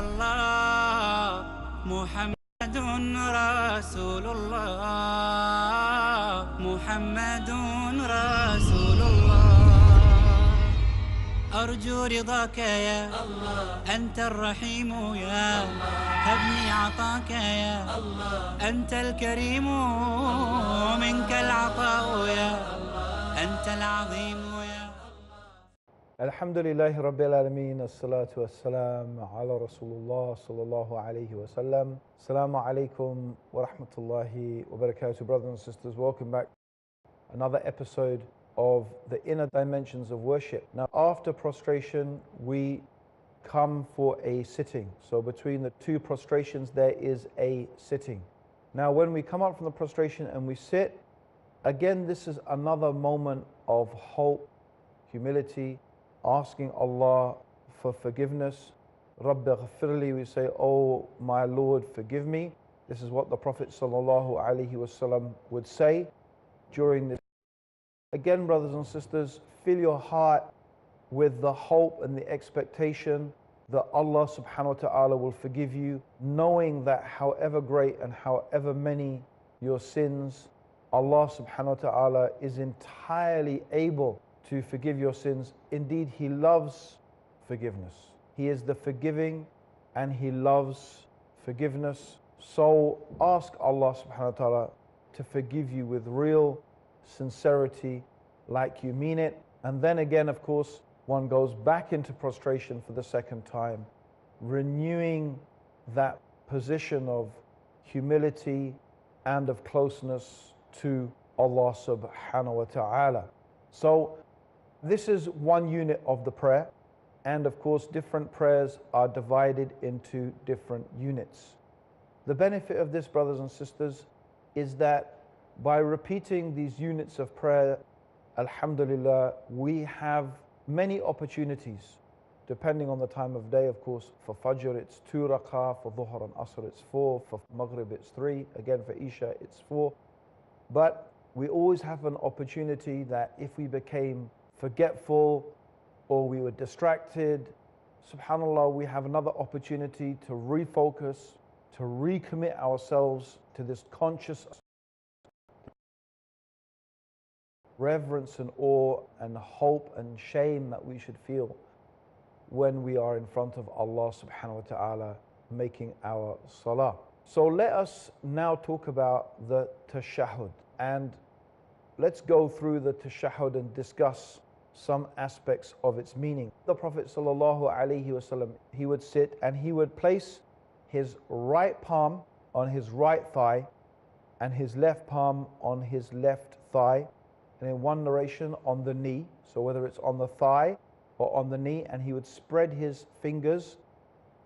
الله محمد رسول الله محمد رسول الله أرجو رضاك يا الله أنت الرحيم يا الله هبني عطاك يا الله أنت الكريم منك العطاء يا الله أنت العظيم يا Alhamdulillahi Rabbil Alameen, as-salatu was-salam ala Rasulullah sallallahu alayhi wa sallam. Assalamu alaikum wa rahmatullahi wa barakatuh. Brothers and sisters, welcome back to another episode of the inner dimensions of worship. Now, after prostration, we come for a sitting. So between the two prostrations, there is a sitting. Now, when we come up from the prostration and we sit, again, this is another moment of hope, humility, asking Allah for forgiveness. Rabbi ghafirli, we say, oh my Lord, forgive me. This is what the Prophet ﷺ would say during this. Again, brothers and sisters, fill your heart with the hope and the expectation that Allah subhanahu wa ta'ala will forgive you, knowing that however great and however many your sins, Allah subhanahu wa ta'ala is entirely able to forgive your sins. Indeed, He loves forgiveness. He is the forgiving and He loves forgiveness. So ask Allah subhanahu wa ta'ala to forgive you with real sincerity, like you mean it. And then again, of course, one goes back into prostration for the second time, renewing that position of humility and of closeness to Allah subhanahu wa ta'ala. So this is one unit of the prayer, and of course different prayers are divided into different units. The benefit of this, brothers and sisters, is that by repeating these units of prayer, alhamdulillah, we have many opportunities, depending on the time of day. Of course, for Fajr it's 2 rak'ah, for Dhuhr and Asr it's 4, for Maghrib it's 3, again for Isha it's 4. But we always have an opportunity that if we became forgetful or we were distracted, subhanallah, we have another opportunity to refocus, to recommit ourselves to this conscious reverence and awe and hope and shame that we should feel when we are in front of Allah subhanahu wa ta'ala making our salah. So let us now talk about the Tashahhud, and let's go through the Tashahhud and discuss some aspects of its meaning. The Prophet ﷺ, he would sit and he would place his right palm on his right thigh and his left palm on his left thigh, and in one narration on the knee, so whether it's on the thigh or on the knee, and he would spread his fingers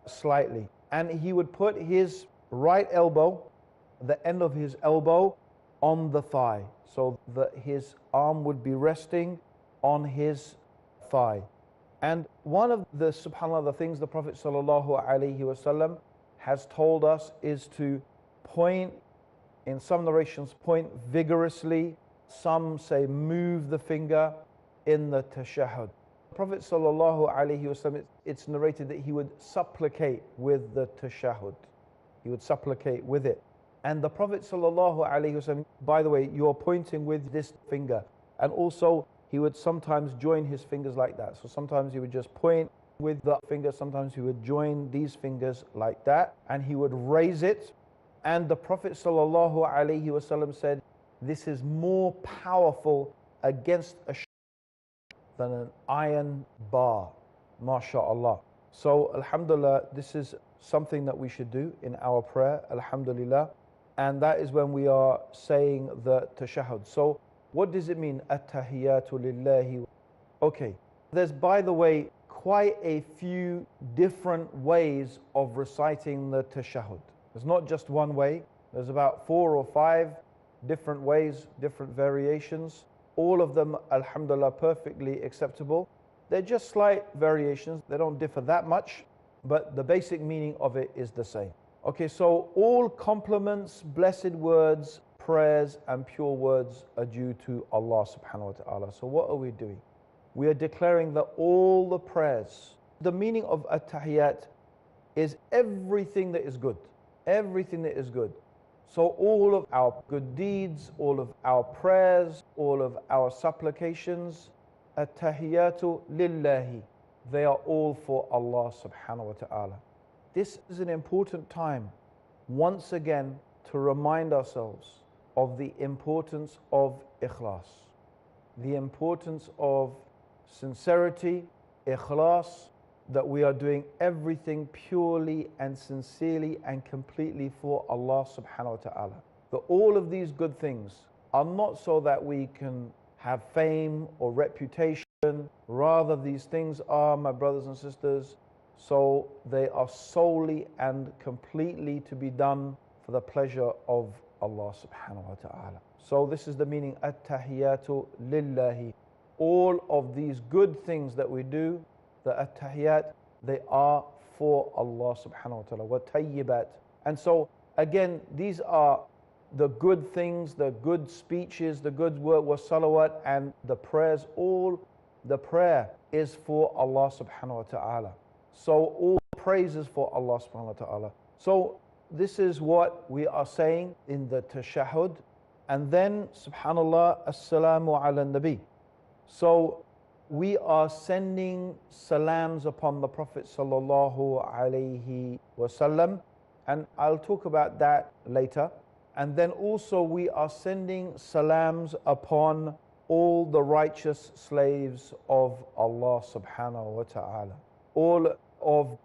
slightly, and he would put his right elbow, the end of his elbow, on the thigh, so that his arm would be resting on his thigh. And one of the, subhanAllah, the things the Prophet ﷺ has told us is to point, in some narrations, point vigorously. Some say move the finger in the Tashahhud. The Prophet ﷺ, it's narrated that he would supplicate with the Tashahhud. He would supplicate with it. And the Prophet ﷺ, by the way, you're pointing with this finger. And also, he would sometimes join his fingers like that. So sometimes he would just point with the finger, sometimes he would join these fingers like that, and he would raise it. And the Prophet ﷺ said, this is more powerful against a than an iron bar, mashallah. So alhamdulillah, this is something that we should do in our prayer, alhamdulillah. And that is when we are saying the Tashahhud. So what does it mean? At-tahiyyatu lillahi. Okay, there's, by the way, quite a few different ways of reciting the Tashahhud. There's not just one way. There's about 4 or 5 different ways, different variations. All of them, alhamdulillah, perfectly acceptable. They're just slight variations. They don't differ that much, but the basic meaning of it is the same. Okay, so all compliments, blessed words, prayers and pure words are due to Allah subhanahu wa ta'ala. So what are we doing? We are declaring that all the prayers, the meaning of at-tahiyyat is everything that is good. Everything that is good. So all of our good deeds, all of our prayers, all of our supplications, at-tahiyatu lillahi, they are all for Allah subhanahu wa ta'ala. This is an important time, once again, to remind ourselves of the importance of ikhlas, the importance of sincerity, ikhlas, that we are doing everything purely and sincerely and completely for Allah subhanahu wa ta'ala. That all of these good things are not so that we can have fame or reputation. Rather, these things are, my brothers and sisters, so they are solely and completely to be done for the pleasure of Allah subhanahu wa ta'ala. So this is the meaning, at-tahiyatu lillahi. All of these good things that we do, the at-tahiyat, they are for Allah subhanahu wa ta'ala, wa tayyibat. And so again, these are the good things, the good speeches, the good word, wa salawat, and the prayers. All the prayer is for Allah subhanahu wa ta'ala. So all praise is for Allah subhanahu wa ta'ala. So this is what we are saying in the Tashahhud. And then, subhanallah, assalamu ala nabi. So we are sending salams upon the Prophet sallallahu alaihi wasallam, and I'll talk about that later. And then also we are sending salams upon all the righteous slaves of Allah subhanahu wa ta'ala. All of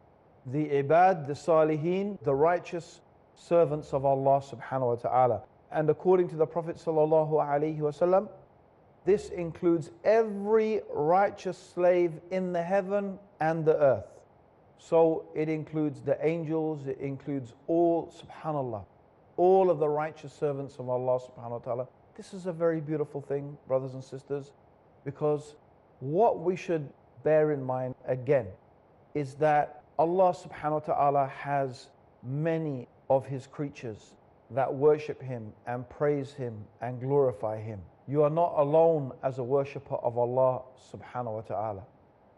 the ibad, the salihin, the righteous servants of Allah subhanahu wa ta'ala. And according to the Prophet sallallahu alaihi wasallam, this includes every righteous slave in the heaven and the earth. So it includes the angels, it includes all, subhanallah, all of the righteous servants of Allah subhanahu wa ta'ala. This is a very beautiful thing, brothers and sisters, because what we should bear in mind again is that Allah subhanahu wa ta'ala has many of His creatures that worship Him and praise Him and glorify Him. You are not alone as a worshipper of Allah subhanahu wa ta'ala.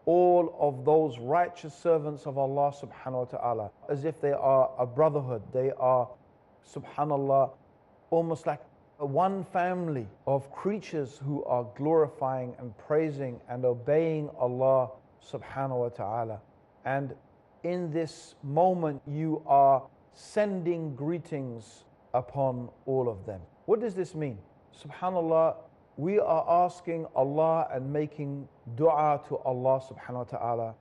All of those righteous servants of Allah subhanahu wa ta'ala, as if they are a brotherhood, they are, subhanallah, almost like one family of creatures who are glorifying and praising and obeying Allah subhanahu wa ta'ala. And in this moment you are sending greetings upon all of them. What does this mean? Subhanallah, we are asking Allah and making dua to Allah subhanahu wa ta'ala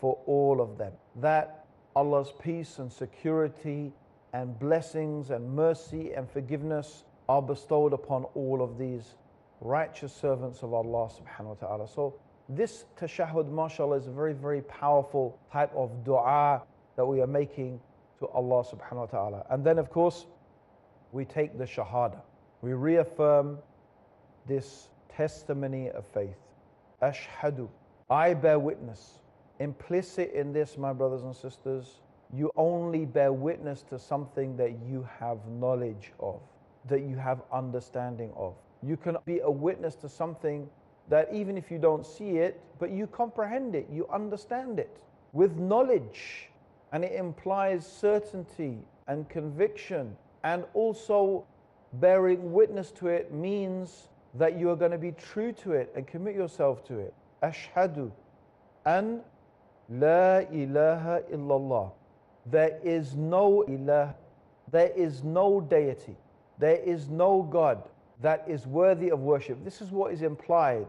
for all of them, that Allah's peace and security and blessings and mercy and forgiveness are bestowed upon all of these righteous servants of Allah subhanahu wa ta'ala. So this tashahhud, mashallah, is a very, very powerful type of dua that we are making to Allah subhanahu wa ta'ala. And then of course we take the shahada. We reaffirm this testimony of faith. Ashhadu, I bear witness. Implicit in this, my brothers and sisters, you only bear witness to something that you have knowledge of, that you have understanding of. You can be a witness to something that even if you don't see it, but you comprehend it, you understand it with knowledge. And it implies certainty and conviction. And also bearing witness to it means that you are going to be true to it and commit yourself to it. Ashhadu an la ilaha illallah. There is no ilah, there is no deity, there is no God that is worthy of worship. This is what is implied,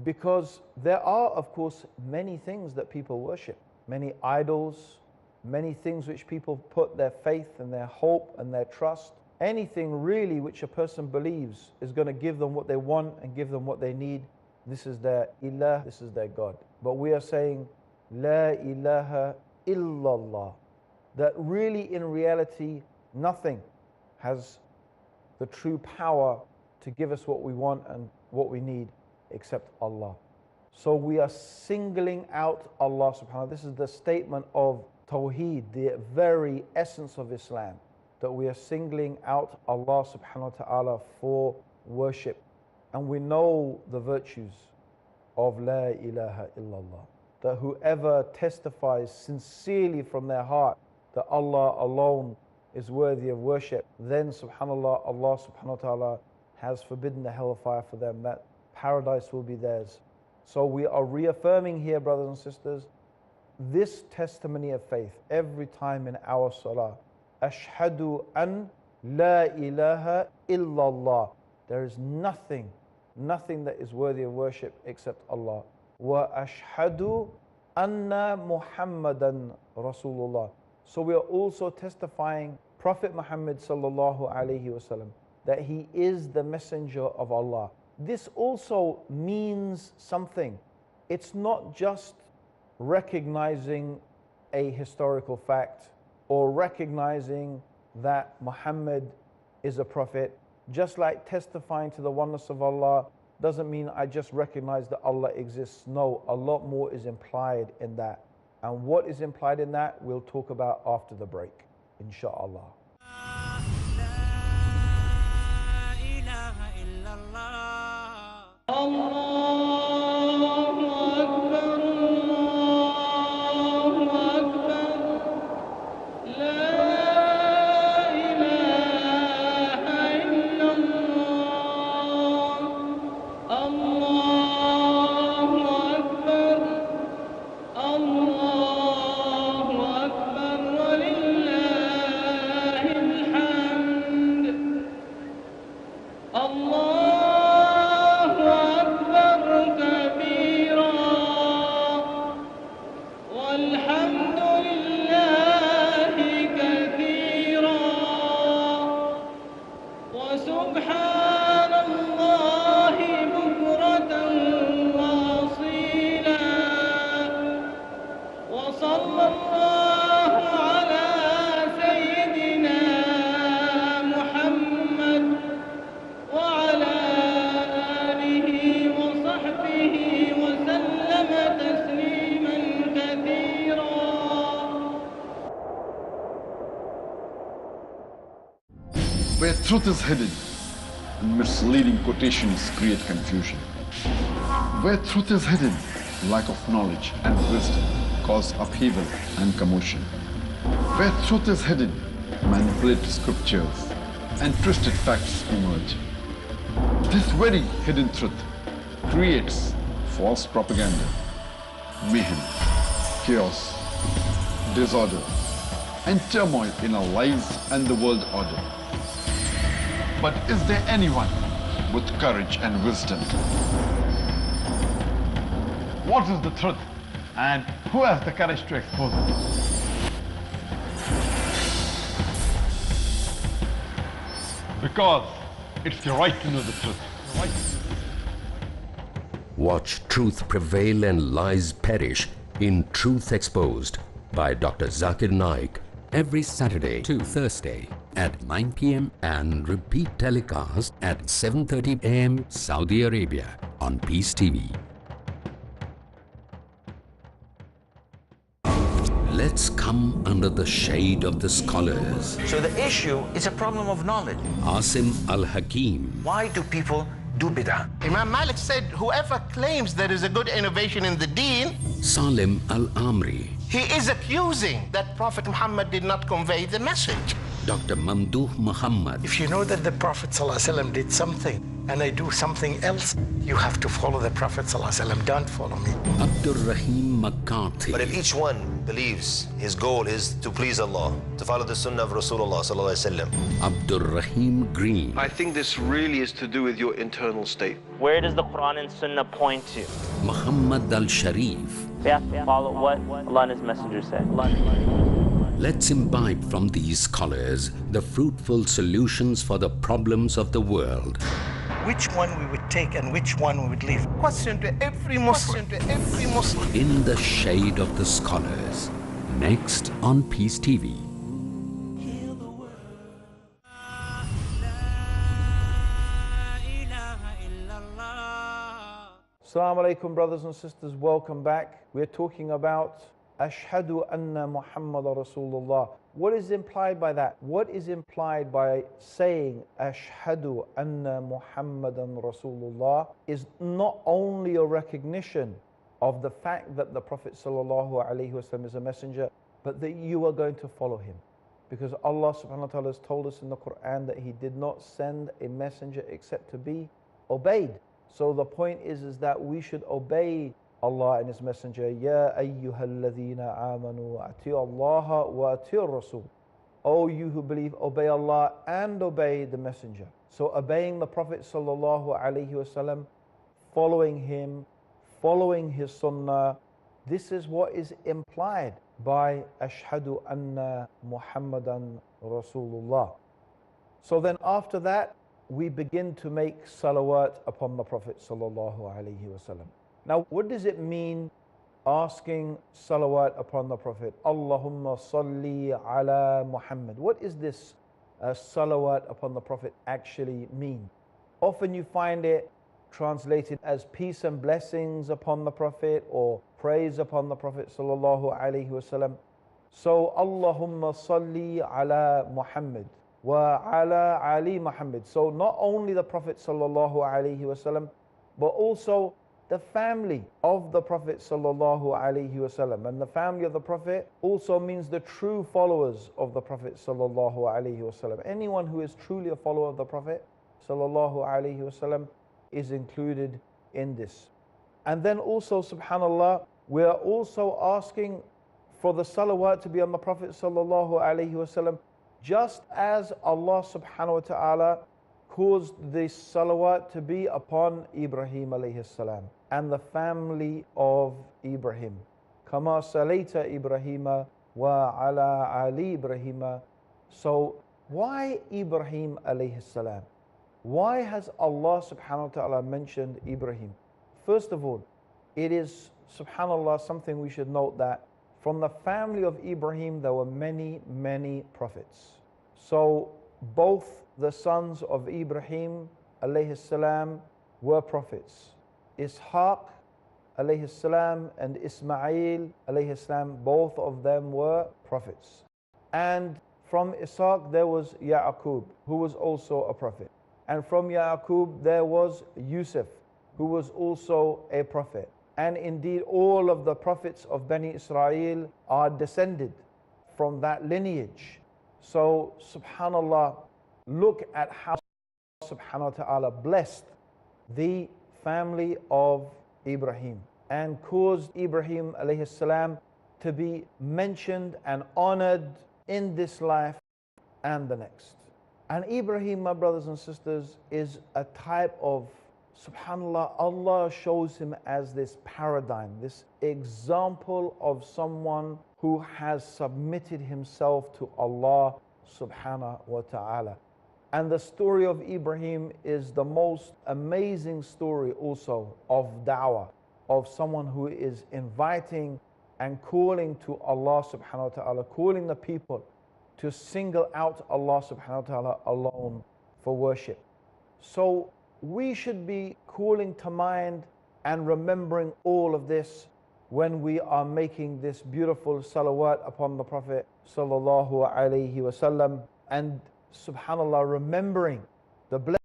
because there are, of course, many things that people worship, many idols, many things which people put their faith and their hope and their trust. Anything really which a person believes is going to give them what they want and give them what they need. This is their ilah, this is their God. But we are saying, la ilaha illallah. That really in reality, nothing has the true power to give us what we want and what we need except Allah. So we are singling out Allah subhanahu wa ta'ala. This is the statement of Tawheed, the very essence of Islam, that we are singling out Allah subhanahu wa ta'ala for worship. And we know the virtues of La ilaha illallah. that whoever testifies sincerely from their heart that Allah alone is worthy of worship, then subhanAllah, Allah subhanahu wa ta'ala has forbidden the hellfire for them, that paradise will be theirs. So we are reaffirming here, brothers and sisters, this testimony of faith every time in our salah. Ashhadu an la ilaha illallah. There is nothing that is worthy of worship except Allah. Wa ashhadu anna Muhammadan Rasulullah. So we are also testifying Prophet Muhammad sallallahu alaihi wasallam, that he is the messenger of Allah. This also means something. It's not just recognizing a historical fact or recognizing that Muhammad is a prophet. Just like testifying to the oneness of Allah doesn't mean I just recognize that Allah exists. No, a lot more is implied in that. And what is implied in that, we'll talk about after the break, inshallah. Where truth is hidden and misleading quotations create confusion. Where truth is hidden, lack of knowledge and wisdom cause upheaval and commotion. Where truth is hidden, manipulated scriptures and twisted facts emerge. This very hidden truth creates false propaganda, mayhem, chaos, disorder, and turmoil in our lives and the world order. But is there anyone with courage and wisdom? What is the truth and who has the courage to expose it? Because it's your right to know the truth. Watch truth prevail and lies perish in Truth Exposed by Dr. Zakir Naik every Saturday to Thursday at 9 p.m. and repeat telecast at 7:30 a.m. Saudi Arabia on Peace TV. Let's come under the shade of the scholars. So the issue is a problem of knowledge. Asim Al-Hakim. Why do people do bid'ah? Imam Malik said, whoever claims there is a good innovation in the deen, Salim Al-Amri. he is accusing that Prophet Muhammad did not convey the message. Dr. Mamdouh Muhammad. If you know that the Prophet ﷺ did something and I do something else, you have to follow the Prophet ﷺ. Don't follow me. Abdur Raheem McCarthy. But if each one believes his goal is to please Allah, to follow the sunnah of Rasulullah sallallahu alaihi wasallam. Abdur Raheem Green. I think this really is to do with your internal state. Where does the Quran and Sunnah point to? Muhammad Al-Sharif. We have to follow what Allah and His Messenger said. Let's imbibe from these scholars the fruitful solutions for the problems of the world. Which one we would take and which one we would leave? Question to every Muslim. In the shade of the scholars. Next on Peace TV. Assalamu alaikum, brothers and sisters, welcome back. We're talking about Ashhadu anna Muhammad Rasulullah. What is implied by that? What is implied by saying Ashhadu anna Muhammadan Rasulullah is not only a recognition of the fact that the Prophet ﷺ is a messenger, but that you are going to follow him. Because Allah subhanahu wa ta'ala has told us in the Quran that he did not send a messenger except to be obeyed. So the point is that we should obey Allah and his messenger. Ya ayyuhalladhina amanu ati'u Allah wa ati'u Rasul. O you who believe, obey Allah and obey the messenger. So obeying the Prophet sallallahu alaihi wasallam, following him, following his sunnah, this is what is implied by Ashhadu anna Muhammadan Rasulullah. So then after that, we begin to make salawat upon the Prophet sallallahu alaihi wasallam. Now, what does it mean asking salawat upon the Prophet? Allahumma salli ala Muhammad. What is this salawat upon the Prophet actually mean? Often you find it translated as peace and blessings upon the Prophet or praise upon the Prophet sallallahu alaihi wasallam. So Allahumma salli ala Muhammad wa ala Ali Muhammad. So not only the Prophet sallallahu alaihi wasallam, but also the family of the Prophet sallallahu alaihi wasallam. And the family of the Prophet also means the true followers of the Prophet sallallahu alaihi wasallam. Anyone who is truly a follower of the Prophet sallallahu alaihi wasallam is included in this. And then also, subhanallah, we are also asking for the salawat to be on the Prophet sallallahu alaihi wasallam, just as Allah subhanahu wa ta'ala caused this salawat to be upon Ibrahim alayhi salam and the family of Ibrahim. Kama salayta Ibrahima wa ala Ali Ibrahima. So why Ibrahim alayhi salam? Why has Allah subhanahu wa ta'ala mentioned Ibrahim? First of all, it is, subhanallah, something we should note that from the family of Ibrahim there were many, many prophets. So both the sons of Ibrahim alayhi salam were prophets. Ishaq alayhi salam and Ismail alayhi salam, both of them were prophets. And from Ishaq there was Ya'qub, who was also a prophet. And from Ya'qub there was Yusuf, who was also a prophet. And indeed all of the prophets of Bani Israel are descended from that lineage. So subhanallah, look at how subhanahu wa ta'ala blessed the family of Ibrahim and caused Ibrahim alayhi salam to be mentioned and honored in this life and the next. And Ibrahim, my brothers and sisters, is a type of, subhanallah, Allah shows him as this paradigm, this example of someone who has submitted himself to Allah subhanahu wa ta'ala. And the story of Ibrahim is the most amazing story also of da'wah, of someone who is inviting and calling to Allah subhanahu wa ta'ala, calling the people to single out Allah subhanahu wa ta'ala alone for worship. So we should be calling to mind and remembering all of this when we are making this beautiful salawat upon the Prophet sallallahu alaihi wasallam, and subhanallah, remembering the blessing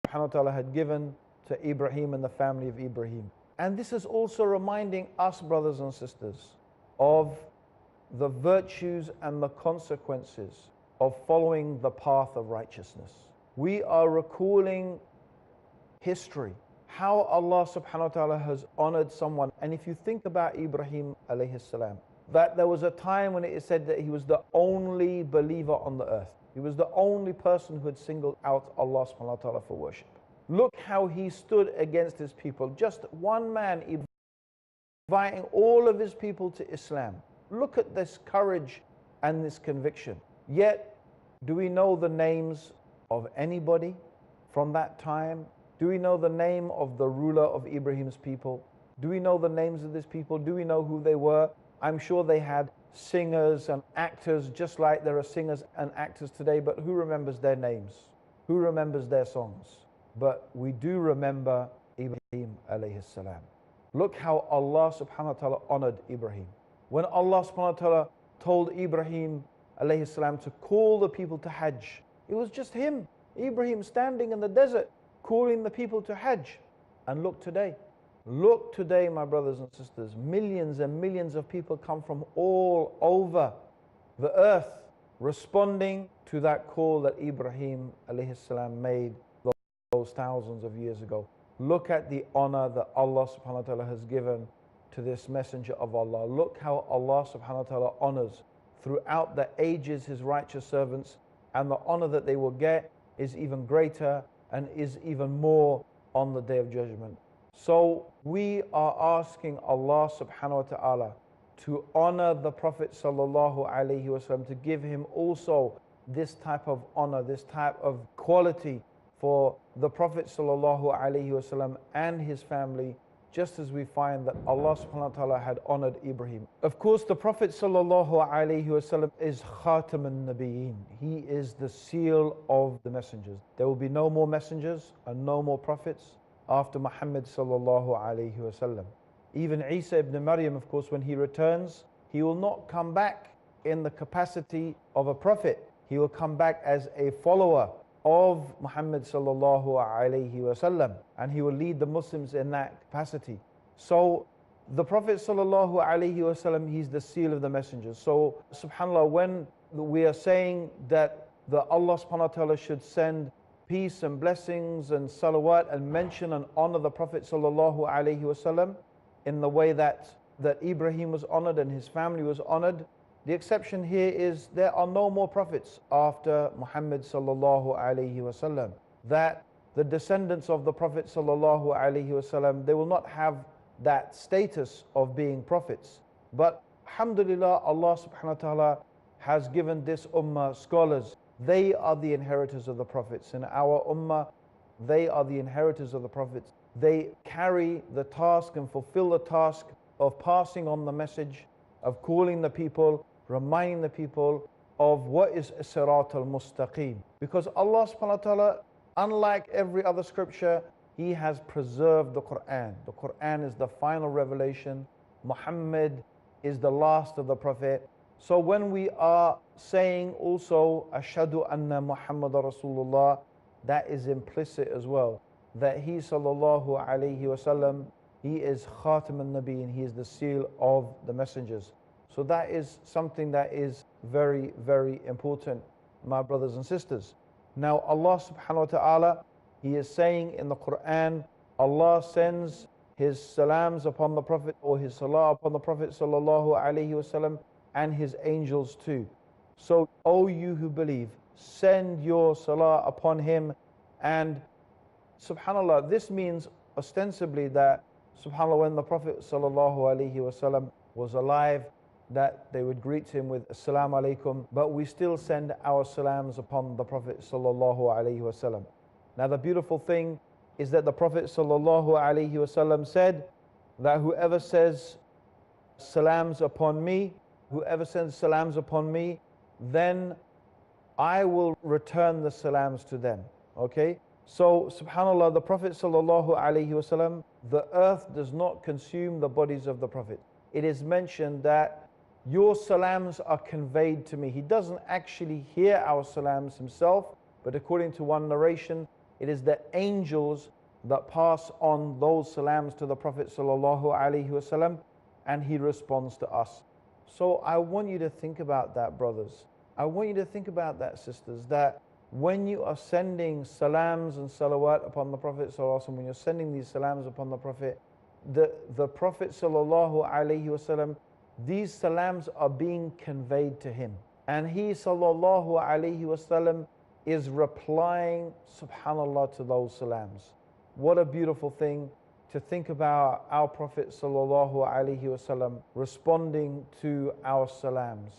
subhanahu wa ta'ala had given to Ibrahim and the family of Ibrahim. And this is also reminding us, brothers and sisters, of the virtues and the consequences of following the path of righteousness. We are recalling history, how Allah subhanahu wa ta'ala has honored someone. And if you think about Ibrahim alayhi salam, that there was a time when it is said that he was the only believer on the earth. He was the only person who had singled out Allah subhanahu wa ta'ala for worship. Look how he stood against his people. Just one man inviting all of his people to Islam. Look at this courage and this conviction. Yet, do we know the names of anybody from that time? Do we know the name of the ruler of Ibrahim's people? Do we know the names of these people? Do we know who they were? I'm sure they had singers and actors, just like there are singers and actors today, but who remembers their names? Who remembers their songs? But we do remember Ibrahim alayhi salam. Look how Allah subhanahu wa ta'ala honored Ibrahim. When Allah subhanahu wa ta'ala told Ibrahim alayhi salam to call the people to Hajj, it was just him, Ibrahim, standing in the desert, calling the people to Hajj. And look today, Look today, my brothers and sisters, millions and millions of people come from all over the earth responding to that call that Ibrahim alayhi salam made those thousands of years ago. Look at the honor that Allah subhanahu wa ta'ala has given to this messenger of Allah. Look how Allah subhanahu wa ta'ala honors throughout the ages His righteous servants, and the honor that they will get is even greater and is even more on the Day of Judgment. So we are asking Allah subhanahu wa ta'ala to honor the Prophet sallallahu alaihi wasallam, to give him also this type of honor, this type of quality for the Prophet sallallahu alaihi wasallam and his family, just as we find that Allah subhanahu wa ta'ala had honored Ibrahim. Of course, the Prophet sallallahu alaihi wasallam is Khatam al-Nabiyyin. He is the seal of the messengers. There will be no more messengers and no more prophets after Muhammad sallallahu alaihi wasallam. Even Isa ibn Maryam, of course, when he returns, he will not come back in the capacity of a prophet. He will come back as a follower of Muhammad sallallahu alaihi wasallam, and he will lead the Muslims in that capacity. So the Prophet sallallahu alaihi wasallam, he's the seal of the messengers. So subhanallah, when we are saying that Allah subhanahu wa ta'ala should send peace and blessings and salawat and mention and honor the Prophet sallallahu alaihi wasallam in the way that Ibrahim was honored and his family was honored, the exception here is there are no more prophets after Muhammad sallallahu alaihi wasallam. That the descendants of the Prophet sallallahu alaihi wasallam, they will not have that status of being prophets. But alhamdulillah, Allah subhanahu wa ta'ala has given this ummah scholars. They are the inheritors of the prophets. In our ummah, they are the inheritors of the prophets. They carry the task and fulfill the task of passing on the message, of calling the people, reminding the people of what is Sirat al-Mustaqim. Because Allah subhanahu wa ta'ala, unlike every other scripture, He has preserved the Quran. The Quran is the final revelation. Muhammad is the last of the Prophet. So when we are saying also, Ashhadu anna Muhammad Rasulullah, that is implicit as well, that He sallallahu alayhi wasallam, He is Khatam al-Nabiyyin, He is the seal of the messengers. So that is something that is very, very important, my brothers and sisters. Now Allah subhanahu wa ta'ala, He is saying in the Quran, Allah sends His salams upon the Prophet, or His salah upon the Prophet sallallahu alayhi wasallam, and His angels too. So, O you who believe, send your salah upon him. And subhanallah, this means ostensibly that, subhanallah, when the Prophet sallallahu alaihi wasallam was alive, that they would greet him with assalamu alaikum, but we still send our salams upon the Prophet sallallahu alaihi wasallam. Now the beautiful thing is that the Prophet sallallahu alaihi wasallam said that whoever says salams upon me, whoever sends salams upon me, then I will return the salams to them. Okay? So subhanallah, the Prophet sallallahu alaihi wasallam, the earth does not consume the bodies of the Prophet. It is mentioned that your salams are conveyed to me. He doesn't actually hear our salams himself, but according to one narration, it is the angels that pass on those salams to the Prophet sallallahu alaihi wasallam, and he responds to us. So I want you to think about that, brothers. I want you to think about that, sisters, that when you are sending salams and salawat upon the Prophet sallallahu alaihi wasallam, when you're sending these salams upon the Prophet, the Prophet sallallahu alaihi wasallam, these salams are being conveyed to him, and he sallallahu alaihi wasallam is replying, subhanallah, to those salams. What a beautiful thing to think about our Prophet sallallahu alaihi wasallam responding to our salams.